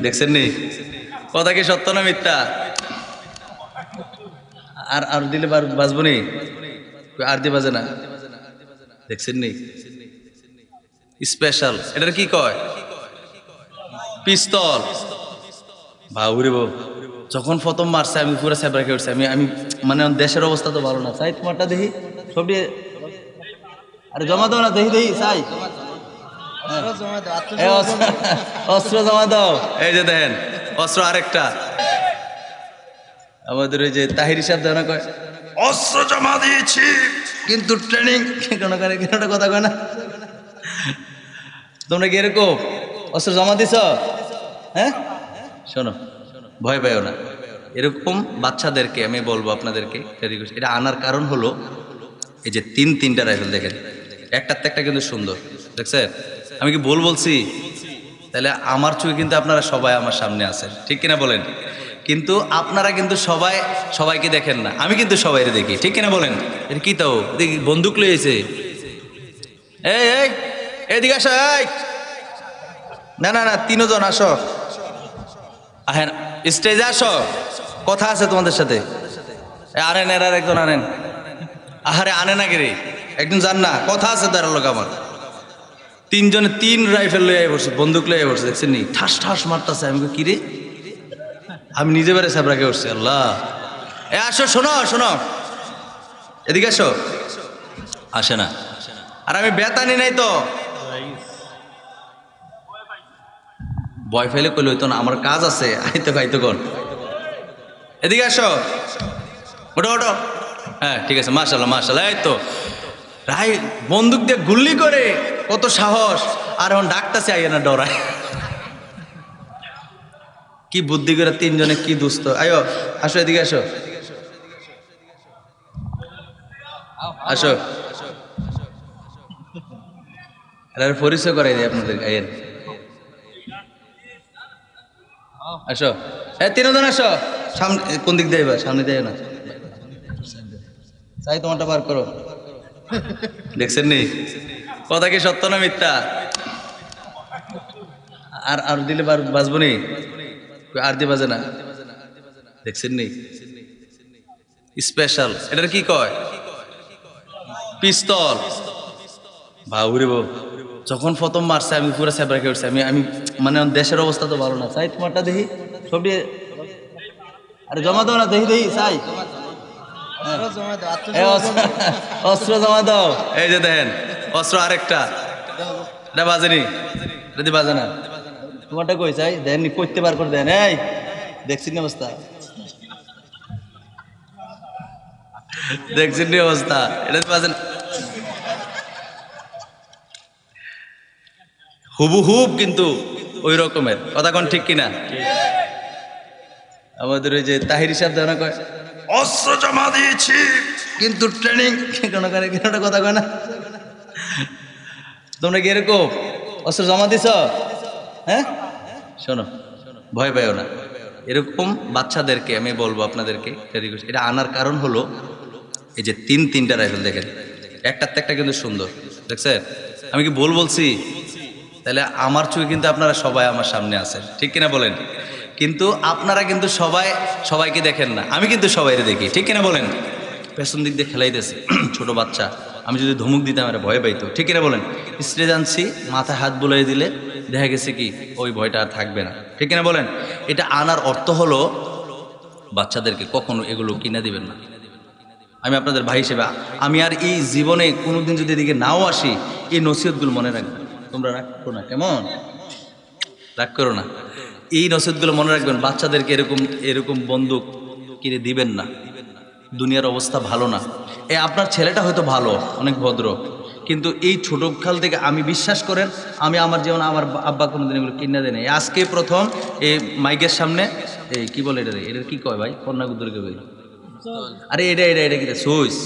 দেখছেন নি কথা কি সত্য না মিথ্যা? আর আর দিলে বাজবো নি, আর দিয়ে বাজে না। দেখছেন নি স্পেশাল, এটার কি কয়? পিস্তল। বাউরে বউ, যখন প্রথম মারছে আমি পুরো সেবরা খেয়েছি। আমি মানে দেশের অবস্থা তো ভালো না। চাই তোমারটা দেখি সবটি, আরে জমা দাও না, দেখি দেখি চাই। অস্ত্র জমা দাও। এই যে দেখেন অস্ত্র আরেকটা। আমাদের ওই যে তাহিরি সাহেব দেওয়া কয় অস্ত্র জমা দিয়েছি কিন্তু ট্রেনিং কথা কয় না। তোমরা কি এরকম অস্ত্র জমা দিছ? হ্যাঁ শোনো, ভয় পাইও না। এরকম বাচ্চাদেরকে আমি বলবো আপনাদেরকে, এটা আনার কারণ হলো এই যে তিনটা রাইফেল দেখেন, একটার একটা কিন্তু সুন্দর। দেখছেন আমি কি বলছি? তাহলে আমার চোখে কিন্তু আপনারা সবাই আমার সামনে আছেন, ঠিক কিনা বলেন? কিন্তু আপনারা কিন্তু সবাইকে দেখেন না, আমি কিন্তু সবাইকে দেখি, ঠিক কিনা বলেন? এটা কি তাও দেখি বন্দুক লইছে। এই এই এদিকে আসো। এই না না না, তিনজন আসো, হ্যাঁ স্টেজে আসো, কথা আছে তোমাদের সাথে। আনেন এর একজন আনেন। আহারে আনে না কে রে, একজন যান না, কথা আছে তার লোক আমার। তিনজনে তিন রাইফেল লইয়া পড়ছে, বন্দুক লইয়া পড়ছে। দেখছেন নি ঠাস ঠাস মারতেছে। আমি কি রে, আমি নিজে বেড়ে সাবরাকে উঠছি। আল্লাহ, এ আসো, শোনো শোনো, এদিকে আসো। আসে না, আর আমি বেতানি নাই তো। ভয় ফেলে কইলে হইতো না, আমার কাজ আছে। আইতো কোন, এদিকে আসো, ওটো ওটো। হ্যাঁ ঠিক আছে, মাশাল্লাহ মাশাল্লাহ। এই তো রাই বন্দুক দিয়ে গুল্লি করে, কত সাহস। আর এখন ডাকতেছে আইয়া না, ডরায়। কি বুদ্ধি করে তিনজনে, কি দুস্থ। আয়ো আসো, এদিকে আসো, আসো। আর পরিচয় করাই দিই আপনাদের। আইয়েন, আসো। হ্যাঁ তিনজন আসো। সামনে কোন দিক দিয়ে? সামনে দিয়ে না, চাই তোমারটা বার করো। দেখছেন নি কথা কি সত্য না মিথ্যা? আর আর দিলে বাজবো নি, আর দিয়ে বাজে না। দেখছেন নি স্পেশাল, এটার কি কয়? পিস্তল। বাউরে বউ, যখন প্রথম মারছে আমি পুরো সেবরা খেয়েছি। আমি মানে দেশের অবস্থা তো ভালো না। চাই তোমারটা দেখি সবটি, আরে জমা দাও না, দেখি দেখি চাই। অস্ত্র জমা দাও। এই যে দেখেন অস্ত্র আরেকটা। এটা বাজেনি, যদি বাজে না তোমারটা কই চাই। দেন করতে পার করে দেন। এই দেখছেন অবস্থা, দেখছেন অবস্থা, এটা বাজে না। হুবহুব কিন্তু ওই রকমের কথা কোন, ঠিক কিনা? আমাদের ওই যে তাহিরি সাহেব দেওয়া কয় অস্ত্র জমা দিয়েছি কিন্তু ট্রেনিং কথা কয় না। তোমরা কি এরকম অস্ত্র জমা দিছ? হ্যাঁ শোনো, ভয় পাইও না। এরকম বাচ্চাদেরকে আমি বলবো আপনাদেরকে, এটা আনার কারণ হলো এই যে তিনটা রাইফেল দেখেন, একটার একটা কিন্তু সুন্দর। দেখছেন আমি কি বলছি? তাহলে আমার চোখে কিন্তু আপনারা সবাই আমার সামনে আছেন, ঠিক কিনা বলেন? কিন্তু আপনারা কিন্তু সবাইকে দেখেন না, আমি কিন্তু সবাইকে দেখি, ঠিক কিনা বলেন? পেছন দিক দিয়ে খেলাইতেছে ছোট বাচ্চা, আমি যদি ধমক দিতাম আমার ভয় পাইতো, ঠিক কিনা বলেন? স্টেজ আনছি, মাথায় হাত বুলাই দিলে দেখা গেছে কি ওই ভয়টা আর থাকবে না, ঠিক কিনা বলেন? এটা আনার অর্থ হলো বাচ্চাদেরকে কখনো এগুলো কিনে দিবেন না। আমি আপনাদের ভাই হিসেবে আমি আর এই জীবনে কোনোদিন যদি এদিকে নাও আসি, এই নসিহতগুলো মনে রাখবেন। তোমরা রাগ করো না, কেমন? রাগ করো না। এই নসিহতগুলো মনে রাখবেন, বাচ্চাদেরকে এরকম বন্দুক কিনে দিবেন না। দুনিয়ার অবস্থা ভালো না। আপনার ছেলেটা হয়তো ভালো, অনেক ভদ্র, কিন্তু এই ছোটকাল থেকে আমি বিশ্বাস করেন, আমি আমার জীবনে আমার আব্বা কোনোদিন এগুলো কিনে দেয় নাই। আজকে প্রথম এই মাইকের সামনে এই কি বলে এটা কি কয় ভাই? কন্যাগুদ্দুরকে ভাই, আরে এটা কি সুইচ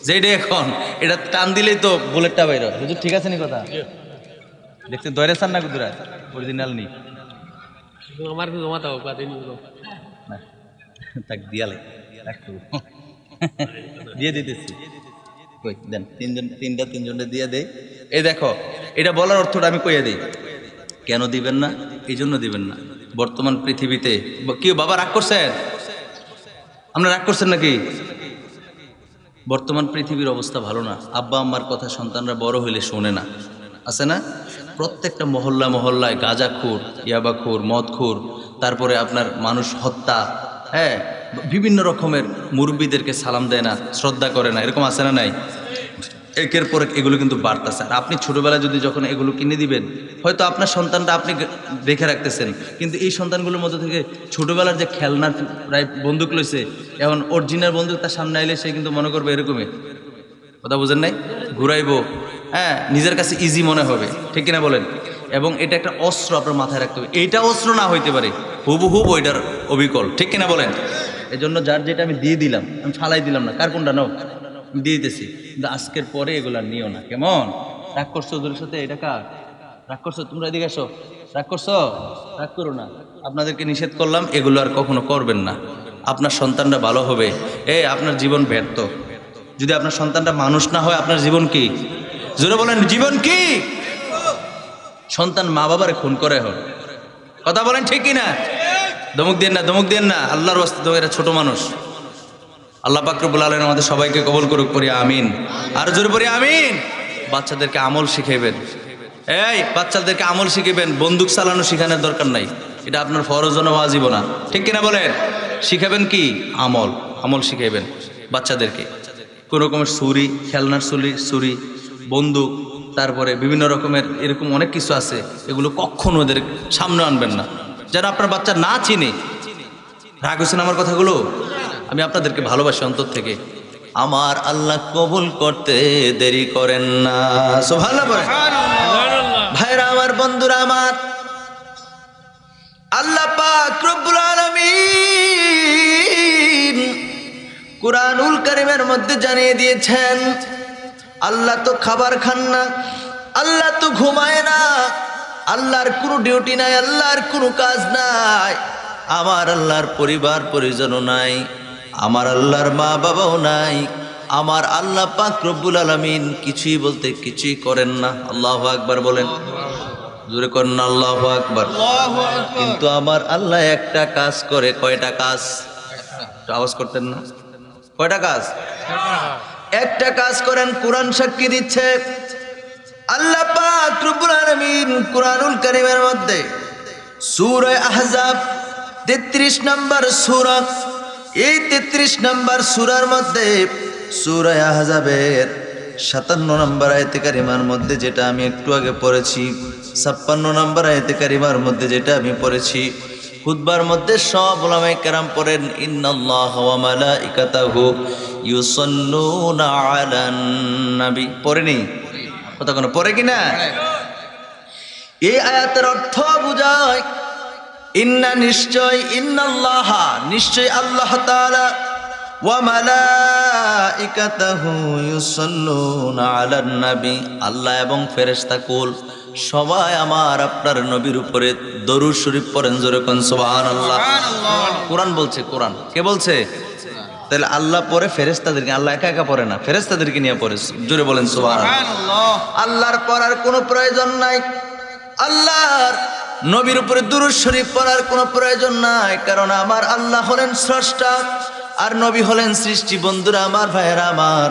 যেটা এখন এটা টান দিলেই তো বুলেটটা বাইর হয়। হুজুর ঠিক আছে নি কথা? দেখতে দয়রা চান না গুদুরা অরিজিনাল নি আমার জমাতাও পাতে নি না তাক দিয়ালে রাখো দিয়ে দিতেছি। কই দেন তিনজনটা দিয়ে দেই। এই দেখো, এটা বলার অর্থটা আমি কইয়া দেই। কেন দিবেন না? এই জন্য দিবেন না, বর্তমান পৃথিবীতে কি বাবা রাগ করছেন? আপনারা রাগ করছেন নাকি? বর্তমান পৃথিবীর অবস্থা ভালো না। আব্বা আম্মার কথা সন্তানরা বড় হইলে শোনে না, আছে না? প্রত্যেকটা মহল্লায় গাঁজাখোর, ইয়াবাখোর, মদখোর, তারপরে আপনার মানুষ হত্যা, হ্যাঁ, বিভিন্ন রকমের মুরব্বীদেরকে সালাম দেয় না, শ্রদ্ধা করে না, এরকম আছে না নাই? একের পর এক এগুলো কিন্তু বাড়তেছে। আর আপনি ছোটোবেলায় যদি যখন এগুলো কিনে দিবেন, হয়তো আপনার সন্তানটা আপনি দেখে রাখতেছেন, কিন্তু এই সন্তানগুলোর মধ্যে থেকে ছোটোবেলার যে খেলনার প্রায় বন্দুক লইছে, এখন অরিজিনাল বন্দুক তার সামনে আইলে সে কিন্তু মনে করবে এরকমই, কথা বুঝেন নাই, ঘুরাইবো, হ্যাঁ, নিজের কাছে ইজি মনে হবে, ঠিক কিনা বলেন? এবং এটা একটা অস্ত্র আপনার মাথায় রাখতে হবে। এইটা অস্ত্র না হইতে পারে, হুবহুব ওইটার অবিকল, ঠিক কিনা বলেন? এই জন্য যার যেটা আমি দিয়ে দিলাম, আমি ফালাই দিলাম না, কার কোনটা নাও দিয়ে দিতেছি, কিন্তু আজকের পরে এগুলা নিও না, কেমন? রাগ করছো ওদের সাথে? এটা কার? রাগ করছো? তোমরা এদিকে আসো, রাগ করছো? রাগ করো না, আপনাদেরকে নিষেধ করলাম, এগুলো আর কখনো করবেন না। আপনার সন্তানরা ভালো হবে, আপনার জীবন ব্যর্থ। যদি আপনার সন্তানটা মানুষ না হয়, আপনার জীবন কি? জোরে বলেন, জীবন কি? সন্তান মা বাবারে খুন করে হন, কথা বলেন ঠিক কিনা? ধমক দেন না, ধমক দেন না, আল্লাহর ওয়াস্তে। তো এরা ছোট মানুষ। আল্লাহ পাক রব্বুল আলামিন আমাদের সবাইকে কবুল করুক, পড়ি আমিন। আর জোরে পড়ি আমিন। বাচ্চাদেরকে আমল শিখাইবেন, বাচ্চাদেরকে আমল শিখাবেন। বন্দুক চালানো শিখানোর দরকার নাই, এটা আপনার ফরজ না ওয়াজিব না, ঠিক কিনা বলেন? শিখাবেন কি? আমল, আমল শিখাইবেন বাচ্চাদেরকে। কোনো রকমের ছুরি, খেলনার ছুরি, বন্দুক, তারপরে বিভিন্ন রকমের এরকম অনেক কিছু আছে, এগুলো কখনো ওদের সামনে আনবেন না, যেন আপনার বাচ্চা না চিনে। রাগ হয়েছেন আমার কথাগুলো? আমি আপনাদেরকে ভালোবাসি অন্তর থেকে। আমার আল্লাহ কবুল করতে দেরি করেন না, সুবহানাল্লাহ বলেন। ভাইরা আমার, বন্ধুরা আমার, আল্লাহ পাক রব্বুল আলামিন কুরআনুল কারীমের মধ্যে জানিয়ে দিয়েছেন, আল্লাহ তো খাবার খান না, আল্লাহ তো ঘুমায় না, আল্লাহর কোনো ডিউটি নাই, আল্লাহর কোনো কাজ নাই। আমার আল্লাহর পরিবার পরিজনও নাই, আমার আল্লাহর মা বাবাও নাই। আমার আল্লাহ পাক রব্বুল আলামিন কিছুই বলতে কিছুই করেন না। আল্লাহু আকবার বলেন, জোরে করেন না আল্লাহু আকবার। কিন্তু আমার আল্লাহ একটা কাজ করে। কয়টা কাজ? আওয়াজ করতেন না? কয়টা কাজ? একটা কাজ করেন, কোরআন সাক্ষী দিচ্ছে। আল্লাহ পাক রব্বুল আলামিন কুরআনুল কারীমের মধ্যে সূরা আহজাব 33 নম্বর সূরা, এই 33 নম্বর সূরার মধ্যে সূরা আহজাবের 57 নম্বর আয়াতে কারিমার মধ্যে যেটা আমি একটু আগে পড়েছি, 56 নম্বর আয়াতে কারিমার মধ্যে যেটা আমি পড়েছি, খুতবার মধ্যে সব উলামায়ে কেরাম পড়েন, ইন্নাল্লাহা ওয়া মালাইকাতাহু ইউসাল্লুনা আলান নবী। পড়েনি? কথা কোনো পড়ে কিনা? এই আয়াতের অর্থ বুঝায়, ইন্নাল্লাহা, নিশ্চয় আল্লাহ তাআলা, ওয়া মালাইকাতাহু ইউসাল্লুনা আলান নবী, আল্লাহ এবং ফেরেশতা কুল সবাই আমার আপনার নবীর উপরে দরুদ শরীফ পড়েন। জোরে কোন সুবহানাল্লাহ। কোরআন বলছে, কোরআন কে বলছে? তাহলে আল্লাহ পরে ফেরেশতাদেরকে, আল্লাহ একা একা পড়ে না, ফেরেশতাদেরকে নিয়ে পড়ে। জোরে বলেন সুবহানাল্লাহ। আল্লাহর পড়ার কোনো প্রয়োজন নাই, আল্লাহর নবীর উপরে দুরূদ শরীফ পড়ার কোনো প্রয়োজন নাই, কারণ আমার আল্লাহ হলেন স্রষ্টা আর নবী হলেন সৃষ্টি। বন্ধুরা আমার, ভাইয়েরা আমার,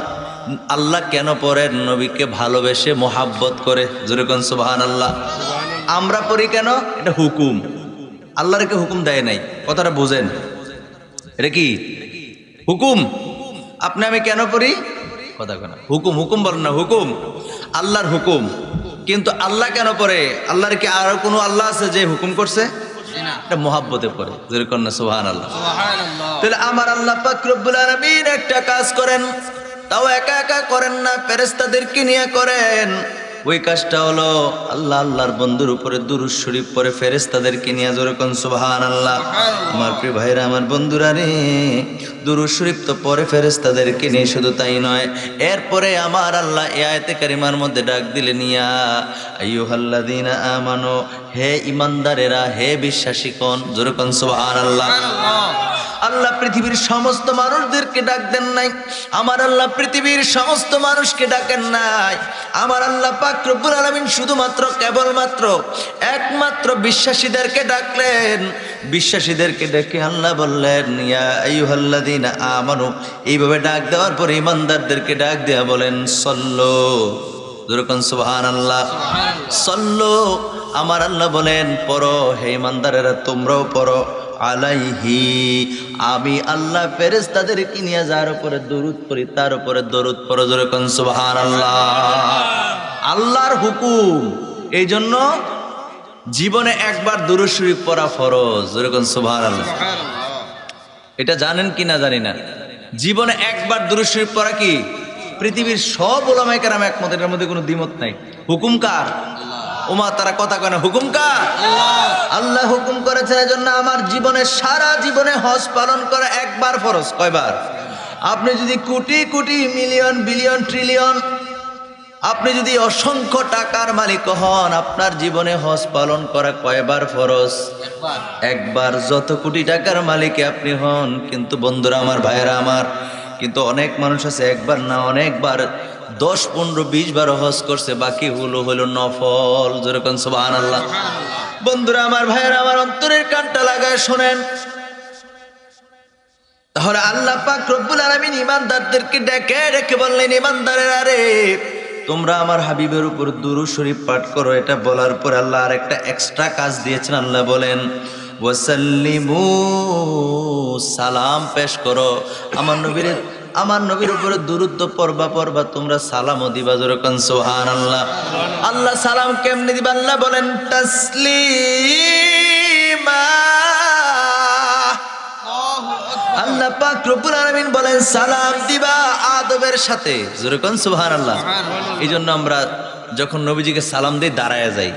আল্লাহ কেন পড়েন? নবীকে ভালোবেসে মোহাব্বত করে। জোরে কোন সুবহানাল্লাহ। আমরা পড়ি কেন? এটা হুকুম, আল্লাহর কে হুকুম দেয় নাই, কথাটা বুঝেন। এটা কি হুকুম? আপনি আমি কেন পড়ি? কথা কেন হুকুম, হুকুম বলেন না, হুকুম আল্লাহর হুকুম। কিন্তু আল্লাহ কেন পড়ে? আল্লাহর কি আরো কোনো আল্লাহ আছে যে হুকুম করছে? এটা মোহাব্বতে পড়ে। জোরে কোন সুবহানাল্লাহ। তাহলে আমার আল্লাহ পাক রব্বুল আলামিন একটা কাজ করেন, তাও একা একা করেন না, ফেরেশতাদেরকে নিয়ে করেন। ওই কাজটা হলো আল্লাহ আল্লাহর বন্ধুর উপরে দুরূদ শরীফ পড়ে ফেরেশতাদেরকে নিয়ে। জোরে কোন সুবহানাল্লাহ। আমার প্রিয় ভাইরা, আমার বন্ধুরা রে, দুরূদ শরীফ তো পড়ে ফেরেশতাদেরকে নিয়ে, শুধু তাই নয়, এরপরে আমার আল্লাহ এই আয়াতে কারিমার মধ্যে ডাক দিলেন, ইয়া আইয়ুহাল্লাযীনা আমানু, হে ইমানদারেরা, হে বিশ্বাসীগণ, জোরে কোন সুবহানাল্লাহ। আল্লাহ পৃথিবীর সমস্ত মানুষদেরকে ডাক দেন নাই, আমার আল্লাহ পৃথিবীর সমস্ত মানুষকে ডাকেন নাই। আমার আল্লাহ পাক রব্বুল আলামিন শুধুমাত্র কেবলমাত্র একমাত্র বিশ্বাসীদেরকে ডাকলেন। বিশ্বাসীদেরকে ডেকে আল্লাহ বললেন, ইয়া আইয়ুহাল্লাযীনা আমানু, এইভাবে ডাক দেওয়ার পরে ইমানদারদেরকে ডাক দেয়া বলেন, সল্লু, জোরে কোন সুবহানাল্লাহ, সল্লু। আমার আল্লাহ বলেন, পড়ো হে ইমানদারেরা, তোমরাও পড়ো, আলাইহি, আমি আল্লাহ ফেরেশতাদেরকে নিয়ে যার উপরে দরুদ পড়ি তার উপরে দরুদ পড়ো, জোরে কোন সুবহানাল্লাহ। আল্লাহর হুকুম, এই জন্য জীবনে একবার দুরূদ শরীফ পড়া ফরজ, জোরে কোন সুবহানাল্লাহ। এটা জানেন কি না জানি না, জীবনে একবার দুরূদ শরীফ পড়া কি পৃথিবীর সব উলামায়ে কেরাম একমত, এটার মধ্যে কোনো দ্বিমত নাই। হুকুম কার? ওমা তারা কথা কয় না, হুকুম কার? আল্লাহ হুকুম করেছেন, এজন্য আমার জীবনে সারা জীবনে হজ পালন করা একবার ফরজ। কয়বার? আপনি যদি crore crore million billion trillion, আপনি যদি অসংখ্য টাকার মালিক হন, আপনার জীবনে হজ পালন করা কয়বার ফরজ? একবার। যত কোটি টাকার মালিক আপনি হন, কিন্তু বন্ধুরা আমার, ভাইয়েরা আমার, কিন্তু অনেক মানুষ আছে একবার না অনেকবার 10, 15, 20 বার হজ করছে, বাকি হলো নফল, যেরকম সুবহানাল্লাহ। বন্ধুরা আমার, ভাইয়েরা আমার, অন্তরের কানটা লাগায় শোনেন। তাহলে আল্লাহ পাক রব্বুল আলামিন ইমানদারদেরকে ডেকে ডেকে বললেন, ইমানদারেরা রে, তোমরা আমার হাবিবের উপর দুরূদ শরীফ পাঠ করো। এটা বলার পর আল্লাহ আর একটা এক্সট্রা কাজ দিয়েছেন। আল্লাহ বলেন, ওয়াসাল্লিমু, সালাম পেশ করো। আমার নবীর উপরে দুরূদ তো পড়বা, তোমরা সালামও দিবা, যেরকম সুবহানাল্লাহ। আল্লাহ সালাম কেমনে দিবা? আল্লাহ বলেন, তাসলিমা। আল্লাহ পাক রব্বুল আলামিন বলেন, সালাম দিবা আদবের সাথে, যেরকম সুবহানাল্লাহ। এই জন্য আমরা যখন নবীজিকে সালাম দিই দাঁড়ায় যাই।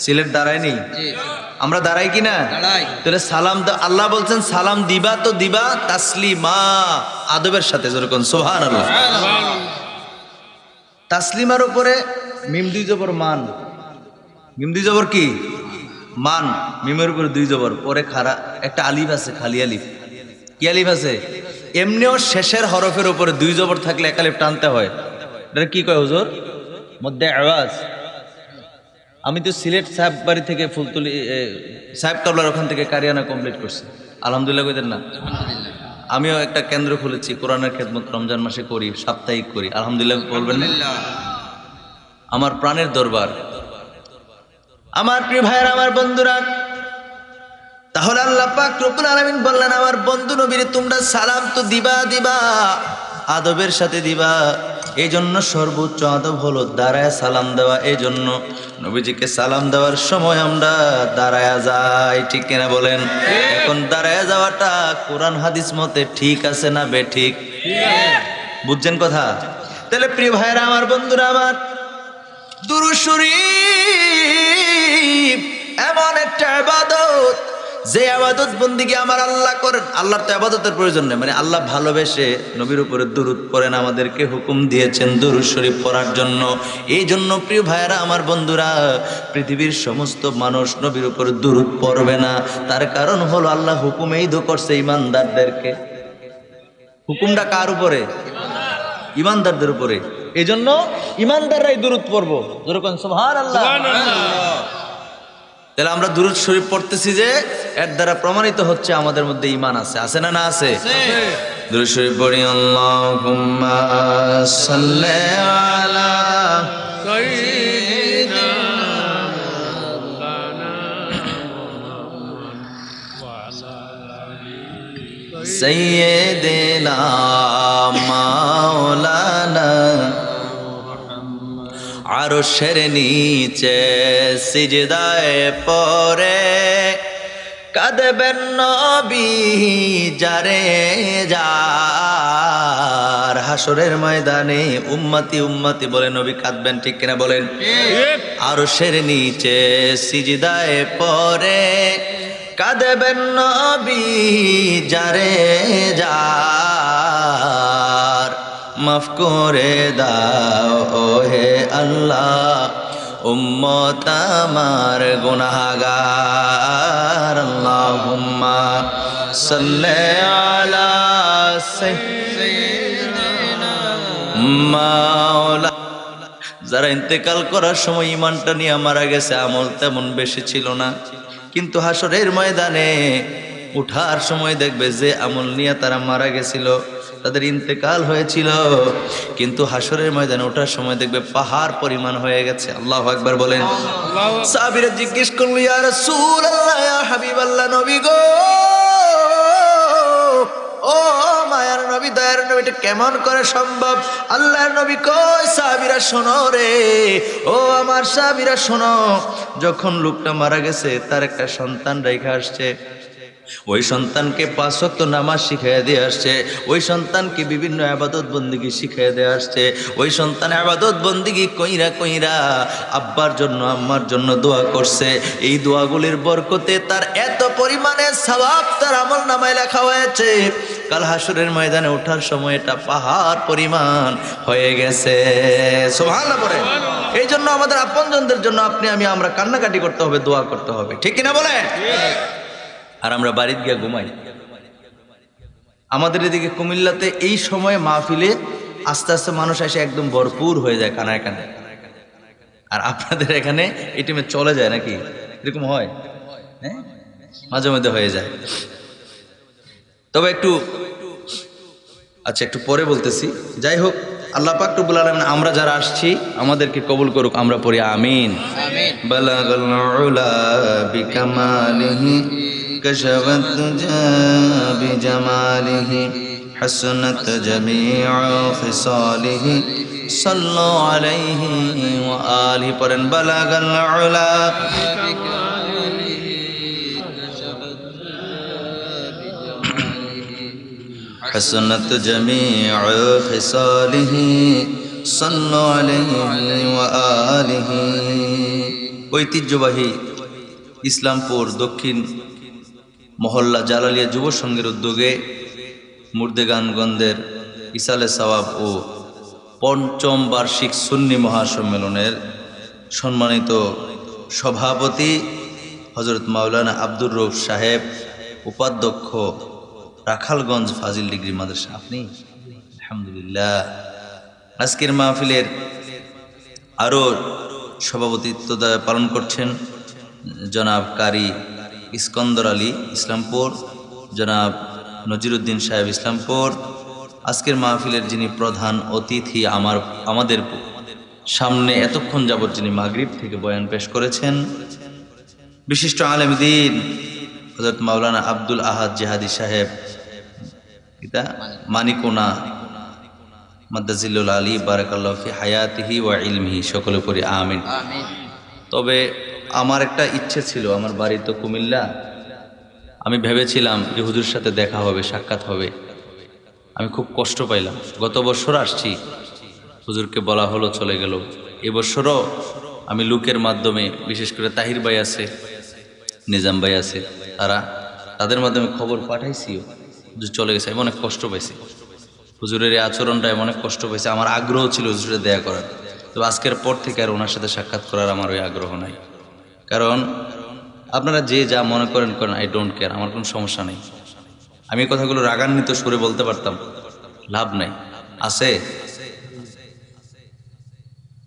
সিলেট দাঁড়ায় নেই, আমরা দাঁড়াই কিনা? তাহলে সালাম আল্লাহ বলছেন সালাম দিবা তো দিবা তাসলিমা, আদবের সাথে, যেরকম সুবহানাল্লাহ। তাসলিমার উপরে মিম 2 জবর মান, মিম 2 জবর কি? মান। মিমের উপরে 2 জবর, পরে খাড়া একটা আলিফ আছে, খালি আলিফ। কি আলিফ আছে? এমনিও শেষের হরফের উপরে 2 জবর থাকলে এক আলিফ টানতে হয়। এটা কি কয় হুজুর? মধ্যে আওয়াজ। আমি তো সিলেট সাহেব বাড়ি থেকে ফুলতলি সাহেব কাবলার ওখান থেকে কারিয়ানা কমপ্লিট করছি, আলহামদুলিল্লাহ কইতেন না? আমিও একটা কেন্দ্র খুলেছি, কোরআনের খেদমত রমজান মাসে করি, সাপ্তাহিক করি, আলহামদুলিল্লাহ বলবেন না? আমার প্রাণের দরবার। আমার প্রিয় ভাইয়েরা, আমার বন্ধুরা, তাহলে আল্লাহ পাক রব্বুল আলামিন বললেন, আমার বন্ধু নবীরে তোমরা সালাম তো দিবা, আদবের সাথে দিবা। এই জন্য সর্বোচ্চ আদব হলো দাঁড়ায় সালাম দেওয়া। এই জন্য নবীজিকে সালাম দেওয়ার সময় আমরা দাঁড়ায় যাই, ঠিক কিনা বলেন? এখন দাঁড়ায় যাওয়াটা কোরআন হাদিস মতে ঠিক আছে না বেঠিক? বুঝছেন কথা? তাহলে প্রিয় ভাইরা আমার, বন্ধুরা আমার, দুরূদ শরীফ এমন একটা ইবাদত, যে ইবাদত বন্দিগি আমার আল্লাহ করেন। আল্লাহর তো ইবাদতের প্রয়োজন নেই, মানে আল্লাহ ভালোবেসে নবীর উপরে দুরূদ পড়েন, আমাদেরকে হুকুম দিয়েছেন দুরূদ শরীফ পড়ার জন্য। এই জন্য প্রিয় ভাইরা আমার, বন্ধুরা, পৃথিবীর সমস্ত মানুষ নবীর উপরে দুরূদ পড়বে না। তার কারণ হলো আল্লাহ হুকুমেই তো করছে ইমানদারদেরকে। হুকুমটা কার উপরে? ইমানদারদের উপরে। এই জন্য ইমানদাররাই দুরূদ পড়বো, যেরকম সুবহানাল্লাহ। তাহলে আমরা দুরূদ শরীফ পড়তেছি যে এর দ্বারা প্রমাণিত হচ্ছে আমাদের মধ্যে ঈমান আছে। আছে না? না আছে? দুরূদ শরীফ পড়ি, আল্লাহুম্মা সাল্লি আলা সাইয়্যিদিনা সাইয়্যিদিনা মাওলানা আরশের নিচে সিজদায় পড়ে কাঁদবেন নবী যারে যার। হাসরের ময়দানে উম্মতি উম্মতি বলে নবী কাঁদবেন, ঠিক কিনা বলেন? আরশের নিচে সিজদায় পড়ে কাঁদবেন নবী যারে যার। মাফ করে দাও ও হে আল্লাহ, উম্মত আমার গুনাহগার। আল্লাহুম্মা সাল্লি আলা সাইয়্যিদিনা মাওলা। যারা ইন্তেকাল করার সময় ইমানটা নিয়ে মারা গেছে, আমল তেমন বেশি ছিল না, কিন্তু হাসরের ময়দানে উঠার সময় দেখবে যে আমল নিয়ে তারা মারা গেছিল, তাদের ইন্তেকাল হয়েছিল, কিন্তু হাসরের ময়দানে ওঠার সময় দেখবে পাহাড় পরিমাণ হয়ে গেছে। আল্লাহু আকবার বলেন। সাহাবীরা জিজ্ঞেস করল, ইয়া রাসূলুল্লাহ, ইয়া হাবিবাল্লাহ, নবী গো, ও মায়ার নবী, দয়ার নবী, এটা কেমন করে সম্ভব? আল্লাহর নবী কয়, সাহাবীরা শোনো রে, ও আমার সাহাবীরা শোনো, যখন লোকটা মারা গেছে তার একটা সন্তান রেখে আসছে, ওই সন্তানকে 5 ওয়াক্ত নামাজ শিখিয়ে দিয়ে আসছে, ওই সন্তানকে বিভিন্ন ইবাদত বন্দেগী শিখিয়ে দিয়ে আসছে, ওই সন্তান ইবাদত বন্দেগী কইরা কইরা আব্বার জন্য আম্মার জন্য দোয়া করছে। এই দোয়াগুলির বরকতে তার এত পরিমাণে সওয়াব তার আমলনামায় লেখা হয়েছে, কাল হাসরের ময়দানে ওঠার সময় এটা পাহাড় পরিমাণ হয়ে গেছে। সুবহানাল্লাহ বলে। এই জন্য আমাদের আপনজনদের জন্য আপনি আমি আমরা কান্নাকাটি করতে হবে, দোয়া করতে হবে, ঠিক কিনা বলে? আর আমরা বাড়িতে গিয়ে ঘুমাই। আমাদের এদিকে কুমিল্লাতে এই সময় মাহফিলে আস্তে আস্তে মানুষ এসে একদম ভরপুর হয়ে যায় কানায় কানায়, আর আপনাদের এখানে এই টাইমে চলে যায় নাকি? এরকম হয়? হ্যাঁ, মাঝে মধ্যে হয়ে যায়। তবে একটু আচ্ছা, একটু পরে বলতেছি। যাই হোক, আল্লাহ পাক রব্বুল আলামিন আমরা যারা আসছি আমাদেরকে কবুল করুক, আমরা পড়ি আমিন। বালাগাল উলা বিকামালিহি كشفت دجى بجماله حسنت جميع خصاله صلوا عليه وآله পড়েন بلغ العلا حسنت جميع خصاله صلوا عليه وآله। ঐতিহ্যবাহী ইসলামপুর দক্ষিণ মহল্লা জালালিয়া যুব সংঘের উদ্যোগে মুর্দেগানগঞ্জের ইসালে সওয়াব ও ৫ম বার্ষিক সুন্নি মহাসম্মেলনের সম্মানিত সভাপতি হযরত মাওলানা আব্দুর রউফ সাহেব, উপাধ্যক্ষ, রাখালগঞ্জ ফাজিল ডিগ্রি মাদ্রাসা। আপনি আলহামদুলিল্লাহ আজকের মাহফিলের আরও সভাপতিত্ব পালন করছেন জনাব কারি ইস্কন্দর আলী ইসলামপুর, জনাব নজিরুদ্দিন সাহেব ইসলামপুর। আজকের মাহফিলের যিনি প্রধান অতিথি, আমাদের সামনে এতক্ষণ যাবৎ যিনি মাগরিব থেকে বয়ান পেশ করেছেন, বিশিষ্ট আলেম দ্বীন হযরত মাওলানা আব্দুল আহাদ জিহাদি সাহেব, মানিকোনা মাদ্দাজিল্লুল আলী বারাকাল্লাহু ফি হায়াতিহি ওয়া ইলমিহি, সকলে পড়ি আমিন। তবে আমার একটা ইচ্ছে ছিল, আমার বাড়ি তো কুমিল্লা, আমি ভেবেছিলাম যে হুজুর সাথে দেখা হবে, সাক্ষাৎ হবে। আমি খুব কষ্ট পাইলাম। গত বছর আসছি, হুজুরকে বলা হলো, চলে গেল। এবছরও আমি লোকের মাধ্যমে, বিশেষ করে তাহির ভাই আছে, নিজাম ভাই আছে, তাদের মাধ্যমে খবর পাঠাইছিও হুজুর চলে গেছে। আমি অনেক কষ্ট পাইছি, হুজুরের এই আচরণটা আমি অনেক কষ্ট পাইছি। আমার আগ্রহ ছিল হুজুরের দেখা করার, তো আজকের পর থেকে আর ওনার সাথে সাক্ষাৎ করার আমার ওই আগ্রহ নাই। কারণ আপনারা যে যা মনে করেন করেন, আই ডোন্ট কেয়ার, আমার কোনো সমস্যা নেই। আমি এই কথাগুলো রাগান্বিত সুরে বলতে পারতাম, লাভ নাই, আছে।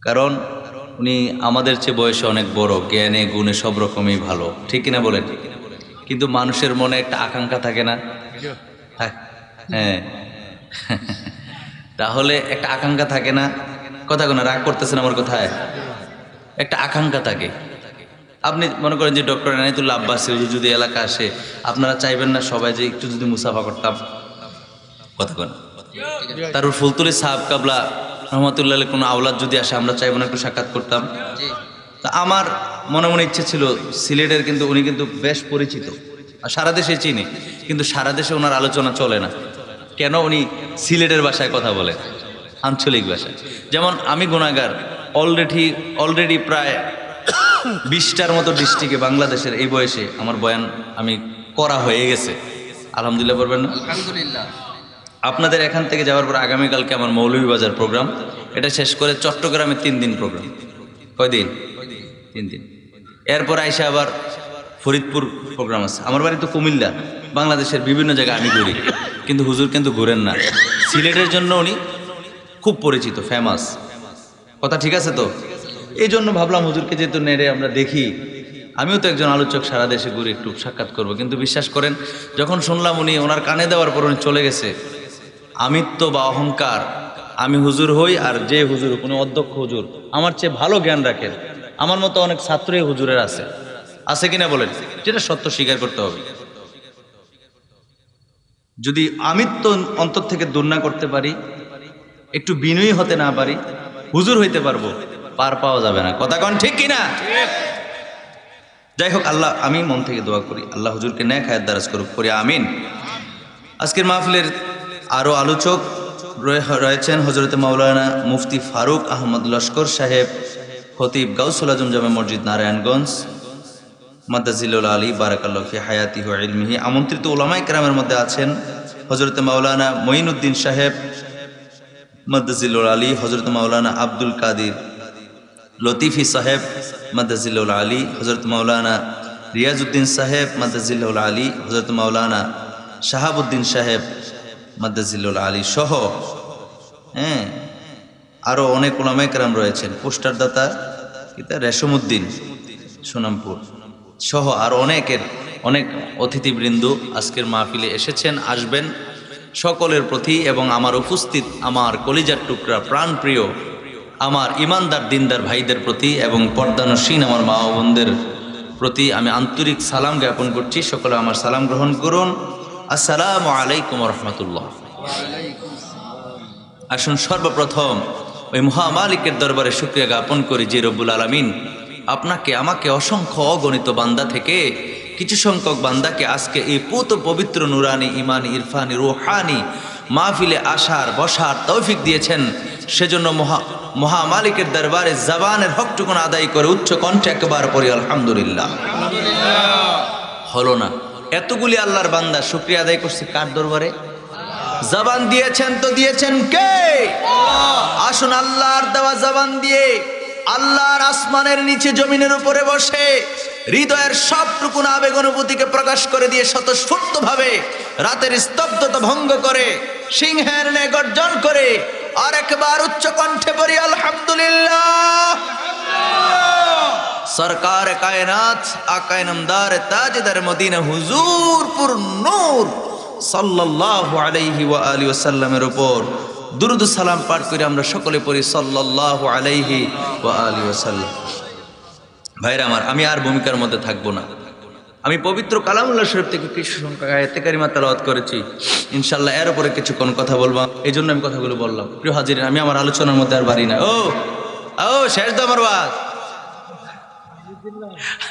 কারণ উনি আমাদের চেয়ে বয়সে অনেক বড়, জ্ঞানে গুণে সব রকমই ভালো, ঠিক কিনা বলেন? কিন্তু মানুষের মনে একটা আকাঙ্ক্ষা থাকে না? হ্যাঁ, তাহলে একটা আকাঙ্ক্ষা থাকে না? কথা কোনো রাগ করতেছেন আমার কথায়? একটা আকাঙ্ক্ষা থাকে। আপনি মনে করেন যে ডক্টর এনায়েতুল্লাহ আব্বাসী যদি এলাকা আসে, আপনারা চাইবেন না সবাই যে একটু যদি মুসাফা করতাম? কথা কোন তারপর ফুলতুলি সাহাব কাবলা রহমতুল্লাহ কোনো আওলাদ যদি আসে, আমরা চাইব না একটু সাক্ষাৎ করতাম? তা আমার মনে মনে ইচ্ছে ছিল সিলেটের, কিন্তু উনি কিন্তু বেশ পরিচিত, আর সারা দেশে চিনি, কিন্তু সারা দেশে ওনার আলোচনা চলে না কেন? উনি সিলেটের ভাষায় কথা বলে, আঞ্চলিক ভাষায়। যেমন আমি গুনাহগার, অলরেডি প্রায় 20টার মতো ডিস্ট্রিক্টে বাংলাদেশের এই বয়সে আমার বয়ান আমি করা হয়ে গেছে। আলহামদুলিল্লাহ বলবেন না? আলহামদুলিল্লাহ। আপনাদের এখান থেকে যাওয়ার পর আগামীকালকে আমার মৌলভীবাজার প্রোগ্রাম, এটা শেষ করে চট্টগ্রামে 3 দিন প্রোগ্রাম। কয়দিন? 3 দিন। এরপর আইসা আবার ফরিদপুর প্রোগ্রাম আছে। আমার বাড়ি তো কুমিল্লা, বাংলাদেশের বিভিন্ন জায়গায় আমি ঘুরি, কিন্তু হুজুর কিন্তু ঘুরেন না। সিলেটের জন্য উনি খুব পরিচিত, ফেমাস। কথা ঠিক আছে তো? এই জন্য ভাবলাম হুজুরকে যেহেতু নেড়ে আমরা দেখি, আমিও তো একজন আলোচক, সারা দেশে ঘুরে একটু সাক্ষাৎ করব। কিন্তু বিশ্বাস করেন, যখন শুনলাম উনি ওনার কানে দেওয়ার পর উনি চলে গেছে, আমিত্ব বা অহংকার, আমি হুজুর হই আর যে হুজুর কোনো অধ্যক্ষ হুজুর আমার চেয়ে ভালো জ্ঞান রাখেন, আমার মতো অনেক ছাত্রই হুজুরের আছে কিনা বলেন? যেটা সত্য স্বীকার করতে হবে। যদি আমিত্ব অন্তর থেকে দূর না করতে পারি, একটু বিনয়ী হতে না পারি, হুজুর হইতে পারবো, পার পাওয়া যাবে না। কথা কন ঠিক কিনা? যাই হোক, আল্লাহ, আমি মন থেকে দোয়া করি আল্লাহ হুজুরকে নেক হায়াত দারাজ করুক, করি আমিন। আজকের মাহফিলের আরো আলোচক রয়েছেন হযরতে মাওলানা মুফতি ফারুক আহমদ লস্কর সাহেব, খতিব গাউসুল আজম জামে মসজিদ নারায়ণগঞ্জ, মাদ্দাজিলুল আলী বারাকাল্লাহু ফি হায়াতিহি ওয়া ইলমিহি। আমন্ত্রিত উলামায়ে কেরামের মধ্যে আছেন হযরতে মাওলানা মঈনুদ্দিন সাহেব মাদ্দাজিলুল আলী, হযরতে মাওলানা আব্দুল কাদির লতিফি সাহেব মাদ্দাজিলুল আলী, হযরত মাওলানা রিয়াজউদ্দিন সাহেব মাদ্দাজিলুল আলী, হযরত মাওলানা শাহাবুদ্দিন সাহেব মাদ্দাজিলুল আলী সহ আরো অনেক উলামায়ে কেরাম রয়েছেন। পোস্টার দাতা রেশমউদ্দিন সুনামপুর সহ আরো অনেক অতিথিবৃন্দ আজকের মাহফিলে এসেছেন, আসবেন। সকলের প্রতি এবং আমার উপস্থিত আমার কলিজার টুকরা প্রাণপ্রিয় আমার ইমানদার দিনদার ভাইদের প্রতি এবং পর্দানসীন আমার মা ও বোনদের প্রতি আমি আন্তরিক সালাম জ্ঞাপন করছি। সকলে আমার সালাম গ্রহণ করুন। আসসালামু আলাইকুম ওয়া রাহমাতুল্লাহ। আসুন সর্বপ্রথম ওই মহামালিকের দরবারে শুকরিয়া জ্ঞাপন করি যে রব্বুল আলামিন আপনাকে আমাকে অসংখ্য অগণিত বান্দা থেকে কিছু সংখ্যক বান্দাকে আজকে এই পুত পবিত্র নুরানি ইমানি ইরফানি রুহানি মাহফিলে আসার বসার তৌফিক দিয়েছেন। সেজন্য মহামালিকের দরবারে জবানের হকটুকুন আদায় করে উচ্চ কণ্ঠে একবার পড়ি আলহামদুলিল্লাহ। হলো না? এতগুলি আল্লাহর বান্দা শুকরিয়া আদায় করছে কার দরবারে? জবান দিয়েছেন তো দিয়েছেন কে? আসুন আল্লাহর দেওয়া জবান দিয়ে আল্লাহর আসমানের নিচে জমিনের উপরে বসে হৃদয়ের সবটুকুন আবেগ অনুভূতিকে প্রকাশ করে দিয়ে স্বতঃস্ফূর্তভাবে রাতের স্তব্ধতা ভঙ্গ করে সিংহের ন্যায় গর্জন করে আর একবার উচ্চ কণ্ঠে পড়ি আলহামদুলিল্লাহ। সরকার কায়নাত আকায়ে নামদার তাজদার মদিনা হুজুর পুর নূর সাল্লাল্লাহু আলাইহি ওয়া আলিহি ওয়াসাল্লামের উপর দুরূদ ও সালাম পাঠ করে আমরা সকলে পড়ি সাল্লাল্লাহু আলাইহি ওয়া আলিহি ওয়াসাল্লাম। ভাইরা আমার, আমি আর ভূমিকার মধ্যে থাকবো না। আমি পবিত্র কালামুল্লাহ শরীফ থেকে কিছু সংখ্যক আয়াতে কারিমা তেলাওয়াত করেছি, ইনশাআল্লাহ এর উপরে কিছুক্ষণ কথা বলবো, এই জন্য আমি কথাগুলো বললাম। প্রিয় হাজিরিন, আমি আমার আলোচনার মধ্যে আর বাড়ি না। ও শেষ তো আমার বাদ।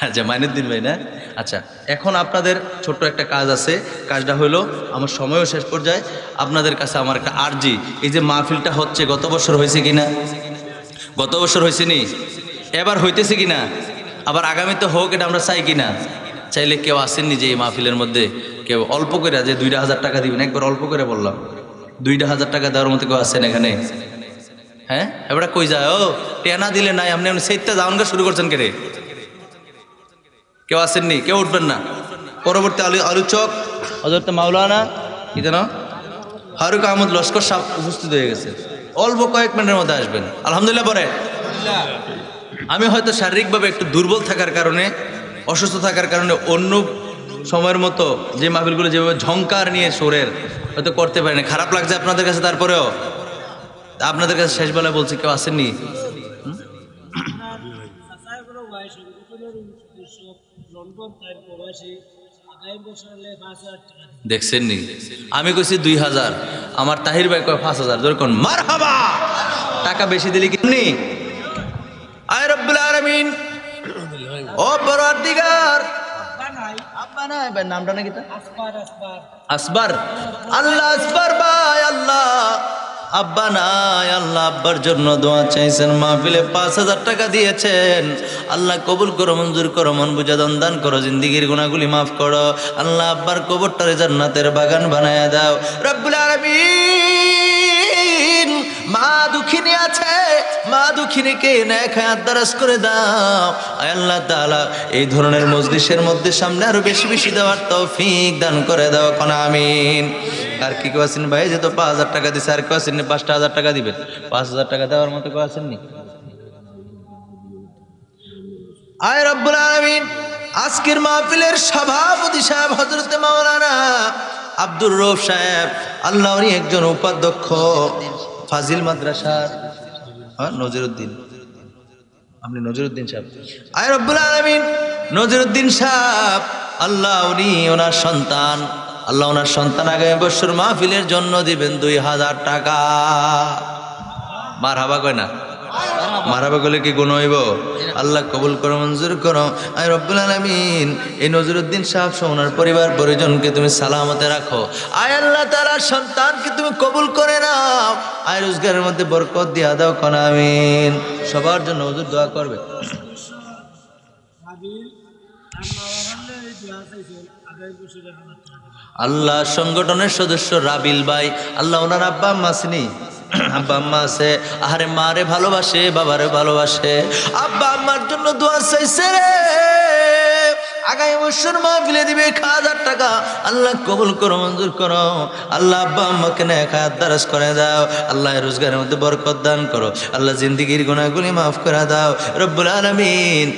আচ্ছা, মাইনুদ্দিন ভাই না? আচ্ছা, এখন আপনাদের ছোট্ট একটা কাজ আছে। কাজটা হলো, আমার সময়ও শেষ পর্যায়ে, আপনাদের কাছে আমার একটা আরজি। এই যে মাহফিলটা হচ্ছে, গত বছর হয়েছে কিনা? গত বছর হয়েছে নি? এবার হইতেছে কিনা? আবার আগামীতে হোক, এটা আমরা চাই কিনা? চাইলে কেউ আসেননি যে এই মাহফিলের মধ্যে কেউ অল্প করে যে 2,000 টাকা দিবেন? একবার অল্প করে বললাম, 2,000 টাকা দেওয়ার মতো কেউ আসেন এখানে? হ্যাঁ, এবার কই যায়? ও টেনা দিলে নাই, আপনি সেইটা যাওয়ানগা শুরু করছেন কে রে? কেউ আসেননি? কেউ উঠবেন না? পরবর্তী আলোচক হযরত মাওলানা কি যেন ফারুক আহমদ লস্কর সাহেব উপস্থিত হয়ে গেছে। অল্প কয়েক মিনিটের মধ্যে আসবেন আলহামদুলিল্লাহ। পরে আমি হয়তো শারীরিকভাবে একটু দুর্বল থাকার কারণে, অসুস্থ থাকার কারণে অন্য সময়ের মতো যে মাহফিলগুলো যেভাবে ঝংকার নিয়ে সুরের হয়তো করতে পারি না। খারাপ লাগছে আপনাদের কাছে? তারপরেও আপনাদের কাছে শেষবেলায় বলছি, কেউ আসেননি? দেখছেন নি? আমি কইছি 2,000, আমার তাহির ভাই কয় 5,000। যেরকম মারহাবা, টাকা বেশি দিলি কিনি? আয় রব্বুল আলামিন, ও পরওয়ারদিগার, আব্বা নাই ভাই, নামটা নাকি তা? আসবার। আল্লাহ আসবার ভাই, আল্লাহ আব্বা নাই, আল্লাহ আব্বার জন্য দোয়া চাইছেন, মাহফিলে 5,000 টাকা দিয়েছেন। আল্লাহ কবুল করো, মঞ্জুর করো, মন বুঝা দান করো, জিন্দিগির গুনাহগুলি মাফ করো। আল্লাহ আব্বার কবরটারে জান্নাতের বাগান বানায়া দাও রব্বুল আলামিন। মা দুঃখিনী আছে, মা দুঃখিনীকে নেক হায়াত দারাজ করে দাও। আয় আল্লাহ তাআলা এই ধরনের মজলিসের মধ্যে সামনে আরো বেশি বেশি দেওয়ার তৌফিক দান করে দাও, কোন আমিন। আর কি কেউ আছেন ভাই যে তো 5,000 টাকা দিছে, আর কেউ আছেন 5,000 টাকা দিবেন? 5,000 টাকা দেওয়ার মতো কেউ আছেননি? আয় রব্বুল আলামিন, আজকের মাহফিলের সভাপতি সাহেব হযরত মাওলানা আব্দুর রউফ সাহেব, আল্লাহ উনি একজন উপাধ্যক্ষ ফাজিল মাদ্রাসার, নজিরউদ্দিন, আপনি নজিরউদ্দিন সাহেব। আয় রব্বুল আলামিন, নজিরউদ্দিন সাহেব, আল্লাহ উনি ওনার সন্তান, আল্লাহ ওনার সন্তান আগামী বছর মাহফিলের জন্য দিবেন 2,000 টাকা। মারহাবা কয় না? মারহাবা করলে কি গুণ হইব? আল্লাহ কবুল করো, মঞ্জুর করো। আয় রব্বুল আলামিন, এই নজরুদ্দিন সাহেব সহ ওনার পরিবার পরিজনকে তুমি সালামতে রাখো। আয় আল্লাহ তাআলার সন্তানকে তুমি কবুল করে নাও। আয় রোজগারের মধ্যে বরকত দিয়া দাও, কোন আমিন। সবার জন্য হুজুর দোয়া করবে। আল্লাহ সংগঠনের সদস্য রাবিল ভাই, আল্লাহ ওনার আব্বা আম্মা আসেনি? আব্বা আম্মা আছে, আরে মারে ভালোবাসে, বাবারে ভালোবাসে, আব্বা আম্মার জন্য দোয়া চাইছে রে। আগামী বছর মাহফিলে দিবে 1,000 টাকা। আল্লাহ কবুল করো, মঞ্জুর করো। আল্লাহ আব্বা আম্মাকে নেক হায়াত দারাজ করে দাও। আল্লাহ রোজগারের মধ্যে বরকত দান করো। আল্লাহ জিন্দেগীর গুনাহগুলি মাফ করে দাও রব্বুল আলামিন।